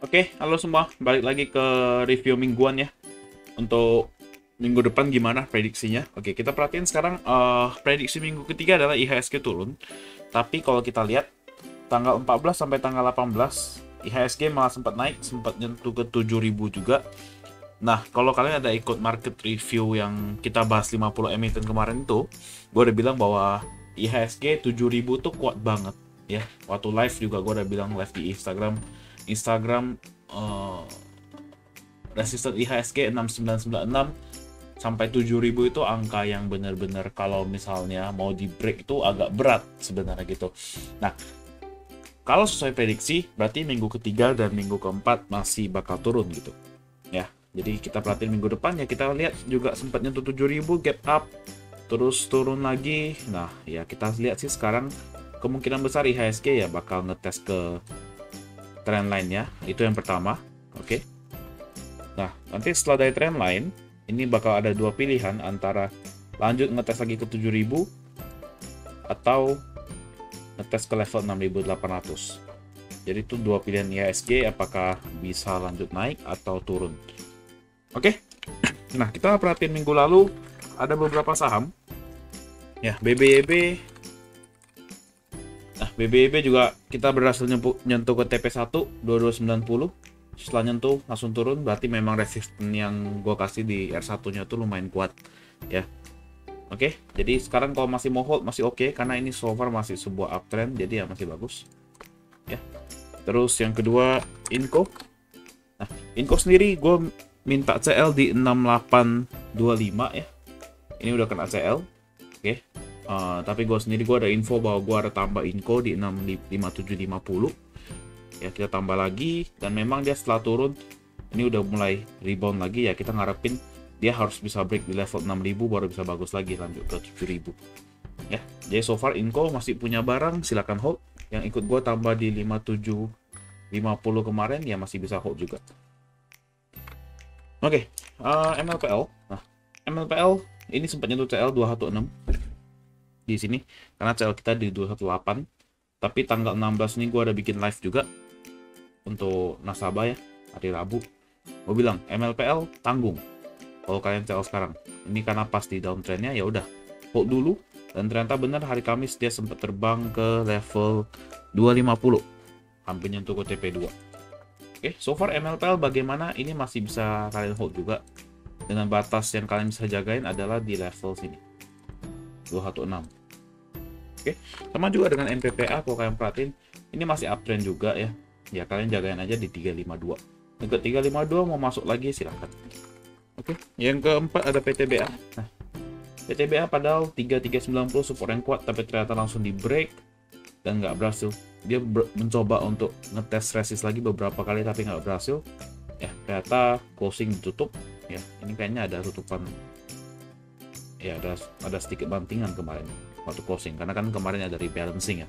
Oke, halo semua. Balik lagi ke review mingguan ya. Untuk minggu depan gimana prediksinya? Oke, kita perhatiin sekarang prediksi minggu ketiga adalah IHSG turun. Tapi kalau kita lihat tanggal 14 sampai tanggal 18, IHSG malah sempat naik, sempat nyentuh ke 7.000 juga. Nah, kalau kalian ada ikut market review yang kita bahas 50 emiten kemarin itu, gue udah bilang bahwa IHSG 7.000 tuh kuat banget ya. Waktu live juga gue udah bilang live di Instagram eh, resisten IHSG 6996 sampai 7.000 itu angka yang benar-benar kalau misalnya mau di break itu agak berat sebenarnya gitu. Nah, kalau sesuai prediksi berarti minggu ketiga dan minggu keempat masih bakal turun gitu ya. Jadi kita perhatiin minggu depan ya, kita lihat juga sempat nyentuh 7.000, gap up terus turun lagi. Nah ya, kita lihat sih sekarang kemungkinan besar IHSG ya bakal ngetes ke trendline ya, itu yang pertama. Oke. Nah, nanti setelah dari trendline, ini bakal ada dua pilihan antara lanjut ngetes lagi ke 7.000 atau ngetes ke level 6.800. Jadi itu dua pilihan IHSG, apakah bisa lanjut naik atau turun. Oke. Nah, kita perhatiin minggu lalu ada beberapa saham. Ya, BBYB. Nah, BBYB juga kita berhasil nyentuh ke TP1 2290. Setelah nyentuh langsung turun, berarti memang resisten yang gue kasih di R1 nya tuh lumayan kuat ya. Oke, jadi sekarang kalau masih mau hold masih oke, karena ini so far masih sebuah uptrend, jadi ya masih bagus ya. Terus yang kedua Inco. Nah, Inco sendiri gue minta CL di 6825 ya. Ini udah kena CL. Oke. Tapi gue sendiri gue ada info bahwa gue ada tambah Inco di 65750 ya, kita tambah lagi, dan memang dia setelah turun ini udah mulai rebound lagi ya. Kita ngarepin dia harus bisa break di level 6000 baru bisa bagus lagi lanjut ke 7000 ya. Jadi so far Inco masih punya barang, silakan hold. Yang ikut gue tambah di 5750 kemarin ya masih bisa hold juga. Oke, MLPL. Nah, MLPL ini sempat nyentuh CL 216 di sini karena CL kita di 218. Tapi tanggal 16 ini gue ada bikin live juga untuk nasabah ya, hari Rabu. Gue bilang MLPL tanggung kalau kalian CL sekarang. Ini karena pas di downtrendnya, ya udah hold dulu. Dan ternyata benar hari Kamis dia sempat terbang ke level 250, hampir nyentuh ke TP2. Oke, so far MLPL bagaimana? Ini masih bisa kalian hold juga. Dengan batas yang kalian bisa jagain adalah di level sini 216. Oke, sama juga dengan MPPA. Kalau kalian perhatiin ini masih uptrend juga ya. Ya kalian jagain aja di 352. Yang ke 352 mau masuk lagi silahkan. Oke, yang keempat ada PTBA. Nah, PTBA padahal 3390 support yang kuat, tapi ternyata langsung di break dan nggak berhasil. Dia mencoba untuk ngetes resist lagi beberapa kali tapi nggak berhasil. Ya, ternyata closing ditutup. Ya, ini kayaknya ada tutupan. Ya, ada sedikit bantingan kemarin waktu closing, karena kan kemarin ada rebalancing ya.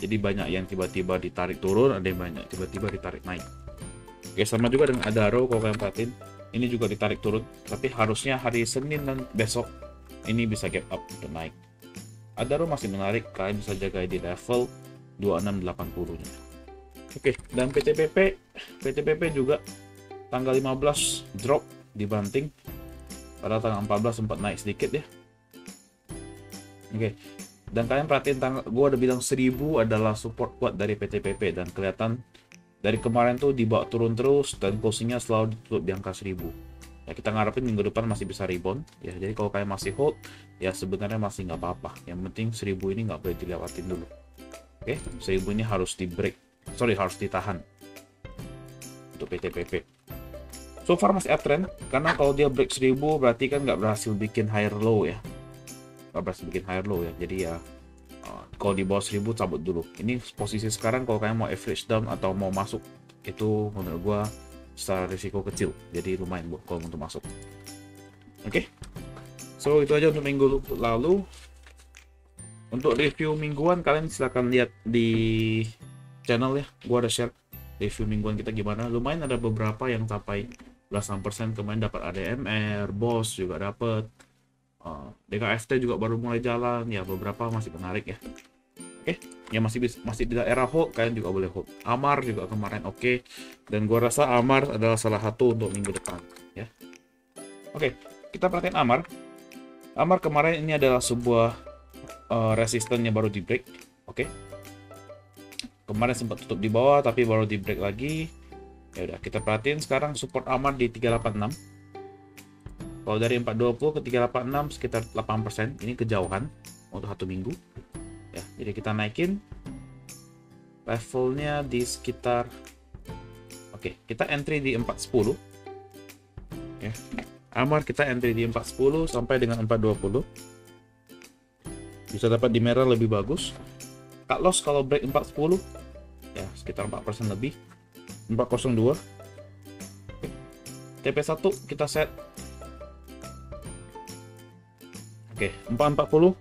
Jadi banyak yang tiba-tiba ditarik turun, ada yang banyak tiba-tiba ditarik naik. Oke, sama juga dengan Adaro. Kalau kalian perhatiin ini juga ditarik turun, tapi harusnya hari Senin dan besok ini bisa gap up untuk naik. Adaro masih menarik, kalian bisa jaga di level 2680 nya. Oke, dan PTPP juga tanggal 15 drop dibanting, pada tanggal 14 sempat naik sedikit ya. Oke, dan kalian perhatiin gue udah bilang 1000 adalah support kuat dari PTPP, dan kelihatan dari kemarin tuh dibawa turun terus dan closingnya selalu ditutup di angka 1000 ya. Kita ngarepin minggu depan masih bisa rebound ya. Jadi kalau kalian masih hold ya sebenarnya masih nggak apa-apa, yang penting 1000 ini nggak boleh dilewatin dulu. Oke, 1000 ini harus harus ditahan untuk PTPP. So far masih uptrend, karena kalau dia break 1000 berarti kan nggak berhasil bikin higher low ya. Jadi ya kalau di bawah 1000 cabut dulu. Ini posisi sekarang kalau kalian mau average down atau mau masuk, itu menurut gua secara risiko kecil, jadi lumayan kalau untuk masuk. Oke, so itu aja untuk minggu lalu. Untuk review mingguan kalian silahkan lihat di channel ya, gua ada share review mingguan kita gimana. Lumayan ada beberapa yang sampai belasan persen. Kemarin dapat ADMR, BOS juga dapat, DKFT juga baru mulai jalan ya, beberapa masih menarik ya. Oke, Ya masih di daerah hold, kalian juga boleh hold. Amar juga kemarin oke. Dan gua rasa Amar adalah salah satu untuk minggu depan ya. Oke, kita perhatiin Amar. Amar kemarin ini adalah sebuah resisten yang baru di break. Oke. Kemarin sempat tutup di bawah tapi baru di break lagi. Ya udah, kita perhatiin sekarang support Amar di 386. Kalau dari 420 ke 386 sekitar 8%. Ini kejauhan untuk 1 minggu. Ya, jadi kita naikin levelnya di sekitar, oke, kita entry di 410 ya. Amar kita entry di 410 sampai dengan 420, bisa dapat di merah lebih bagus. Cut loss kalau break 410 ya sekitar 4% lebih, 402. Oke. TP1 kita set, oke, 440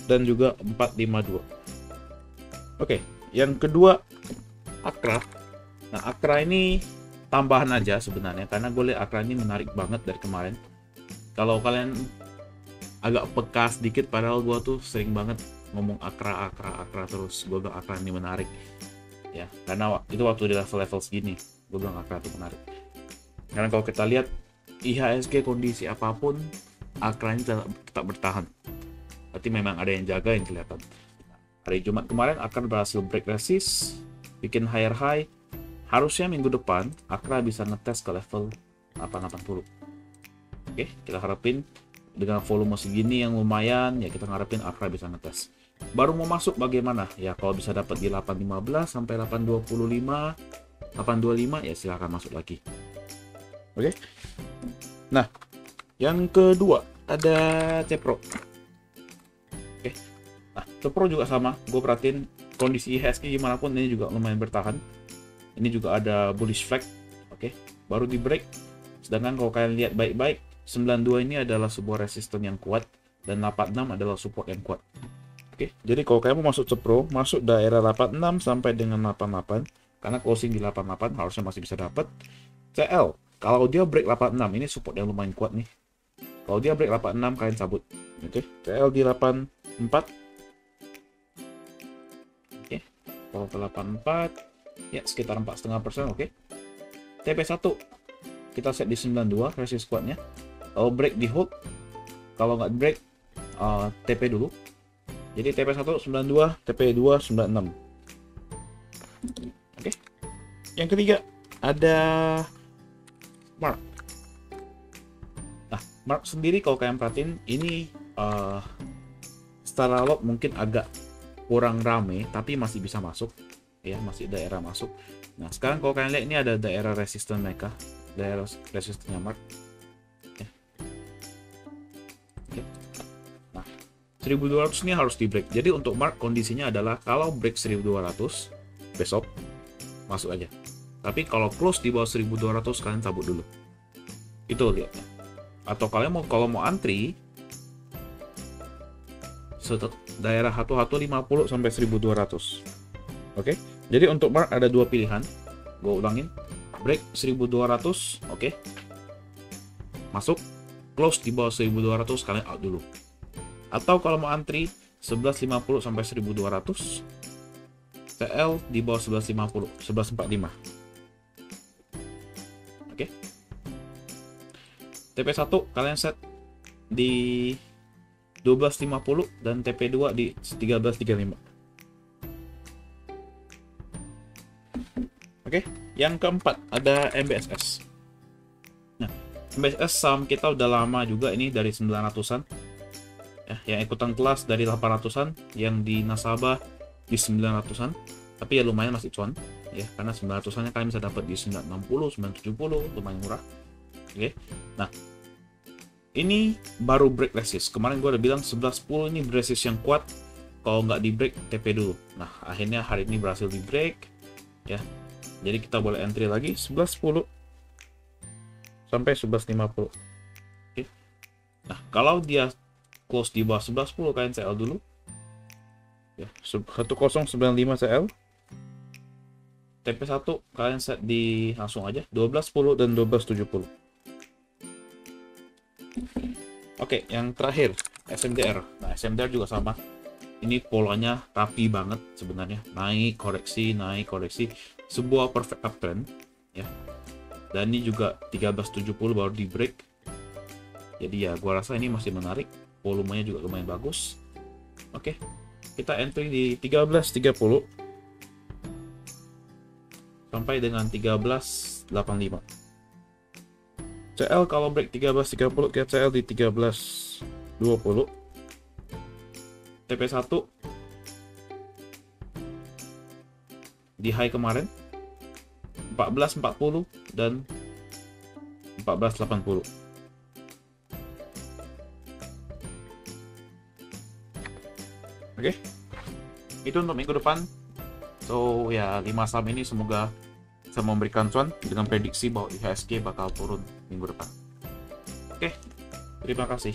dan juga 452. Oke, yang kedua Akra. Nah, Akra ini tambahan aja sebenarnya, karena gue lihat Akra ini menarik banget dari kemarin. Kalau kalian agak peka sedikit, padahal gue tuh sering banget ngomong Akra terus. Gue bilang Akra ini menarik ya, karena itu waktu di level-level segini gue bilang Akra itu menarik. Karena kalau kita lihat IHSG kondisi apapun, Akra ini tetap bertahan. Berarti memang ada yang jaga yang kelihatan. Hari Jumat kemarin akan berhasil break resist, bikin higher high. Harusnya minggu depan Akra bisa ngetes ke level 880. Oke, kita harapin dengan volume segini yang lumayan ya, kita harapin Akra bisa ngetes. Baru mau masuk bagaimana? Ya kalau bisa dapat di 815 sampai 825, 825 ya silahkan masuk lagi. Oke. Nah, yang kedua ada Cepro. Oke. Nah, Cepro juga sama. Gue perhatiin kondisi IHSG gimana pun ini juga lumayan bertahan. Ini juga ada bullish flag. Oke. Baru di break. Sedangkan kalau kalian lihat baik-baik, 92 ini adalah sebuah resisten yang kuat dan 86 adalah support yang kuat. Oke. Jadi kalau kalian mau masuk Cepro, masuk daerah 86 sampai dengan 88, karena closing di 88 harusnya masih bisa dapat. CL, kalau dia break 86, ini support yang lumayan kuat nih. Kalau dia break 86, kalian cabut. Oke. CL di 84. Oke. Kalau ke 84, ya sekitar 4,5%. Oke. TP1 kita set di 92, resist kuatnya. Kalau break di hold, kalau nggak break TP dulu. Jadi TP1 92, TP2 96. Oke. Yang ketiga ada Mark. Nah, Mark sendiri kalau kalian perhatiin ini secara lot mungkin agak kurang rame, tapi masih bisa masuk ya, masih daerah masuk. Nah, sekarang kalau kalian lihat ini ada daerah resisten mereka, daerah resistennya Mark. Ya. Oke. Nah, 1200 ini harus di break. Jadi untuk Mark kondisinya adalah kalau break 1200 besok masuk aja. Tapi kalau close di bawah 1200 kalian cabut dulu. Itu lihatnya. Atau kalian kalau mau antri daerah 1150 sampai 1200. Oke. Jadi untuk Mark ada dua pilihan. Gue ulangin. Break 1200, oke. Masuk, close di bawah 1200 kalian out dulu. Atau kalau mau antri 1150 sampai 1200, CL di bawah 1150, 1145. Oke. TP1 kalian set di 1250 dan TP2 di 1335. Oke, yang keempat ada MBSS. Nah, MBSS saham kita udah lama juga ini dari 900-an. Ya, yang ikutan kelas dari 800-an, yang di nasabah di 900-an. Tapi ya lumayan masih cuan ya, karena 900-annya kalian bisa dapat di 960, 970, lumayan murah. Oke. Nah, ini baru break resist. Kemarin gue udah bilang 1110 ini resist yang kuat. Kalau nggak di break TP dulu. Nah, akhirnya hari ini berhasil di break ya. Jadi kita boleh entry lagi 1110 sampai 1150. Oke. Nah, kalau dia close di bawah 1110 kalian CL dulu. Ya, 1095 CL. TP1 kalian set di langsung aja 1210 dan 1270. Oke, yang terakhir SMDR. Nah, SMDR juga sama. ini polanya rapi banget sebenarnya, naik koreksi sebuah perfect uptrend ya. Dan ini juga 1370 baru di break, jadi ya gua rasa ini masih menarik, volumenya juga lumayan bagus. Oke, kita entry di 13.30 sampai dengan 13.85. CL kalau break 13.30 kita CL di 13.20. TP1 di high kemarin 14.40 dan 14.80. Oke, itu untuk minggu depan. So ya, 5 saham ini semoga bisa memberikan cuan dengan prediksi bahwa IHSG bakal turun minggu depan. Oke, terima kasih.